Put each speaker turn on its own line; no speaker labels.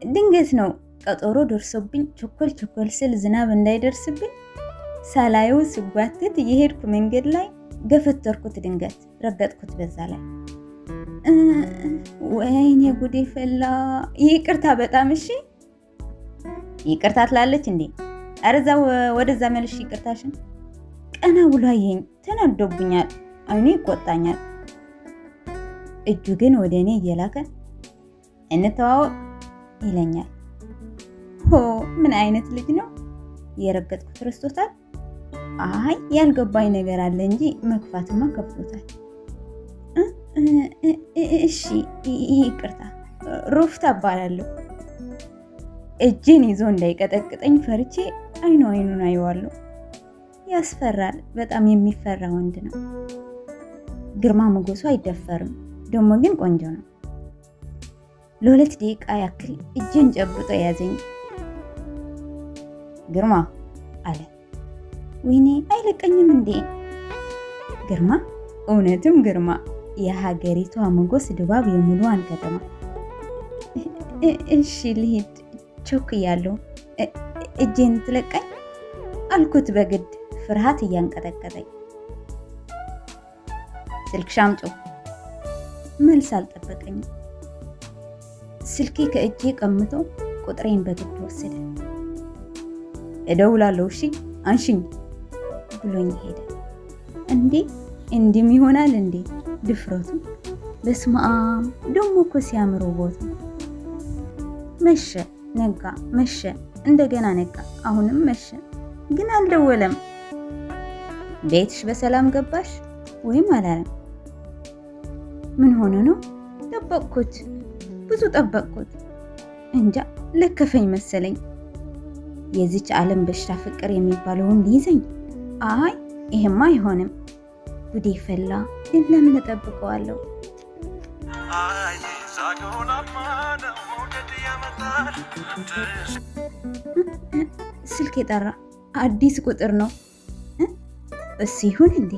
ድንገት ነው ቀጠሮ ደርሶብኝ ቸኮል ስል ዝናብ እንዳይደርስብኝ ሳላየው ስጓትት የሄድኩ መንገድ ላይ ገፈተርኩት። ድንገት ረገጥኩት በዛ ላይ። ወይኔ ጉዴ ፈላ። ይቅርታ በጣም እሺ። ይቅርታ ትላለች እንዴ? አረዛ ወደዛ መልሽ ይቅርታሽን። ቀና ብሎ አየኝ። ተናዶብኛል። አይኔ ይቆጣኛል። እጁ ግን ወደ እኔ እየላከ እንተዋወቅ ይለኛል። ሆ ምን አይነት ልጅ ነው? የረገጥኩት ረስቶታል? አይ ያልገባኝ ነገር አለ እንጂ መክፋትማ ከፍቶታል። እሺ ይቅርታ፣ ሩፍታ እባላለሁ። እጄን ይዞ እንዳይቀጠቅጠኝ ፈርቼ አይኑን አየዋለሁ። ያስፈራል። በጣም የሚፈራ ወንድ ነው። ግርማ ሞገሱ አይደፈርም። ደግሞ ግን ቆንጆ ነው። ለ2 ደቂቃ ያክል እጄን ጨብጦ ያዘኝ። ግርማ አለ። ወይኔ አይለቀኝም እንዴ? ግርማ፣ እውነትም ግርማ። የሀገሪቷ ሞገስ ድባብ የሙሉዋን ከተማ። እሺ ልሂድ፣ ቸኩያለሁ። እጄን ትለቀኝ አልኩት በግድ ፍርሃት እያንቀጠቀጠኝ። ስልክሽ አምጪ። መልስ አልጠበቀኝም። ስልኬ ከእጄ ቀምቶ ቁጥሬን በግድ ወሰደ። እደውላለሁ እሺ አንሽኝ ብሎኝ ሄደ። እንዲህም ይሆናል እንዴ ድፍረቱ! በስመ አብ! ደሞ እኮ ሲያምር ውበቱ። መሸ፣ ነጋ፣ መሸ፣ እንደገና ነጋ፣ አሁንም መሸ። ግን አልደወለም። ቤትሽ በሰላም ገባሽ ወይም አላለም? ምን ሆነ ነው? ጠበቅኩት፣ ብዙ ጠበቅኩት። እንጃ ለከፈኝ መሰለኝ። የዚች ዓለም በሽታ ፍቅር የሚባለውን ሊይዘኝ። አይ ይሄማ አይሆንም። ጉዴ ፈላ። ለምን እጠብቀዋለሁ? ስልክ የጠራ አዲስ ቁጥር ነው። እሱ ይሁን እንዴ?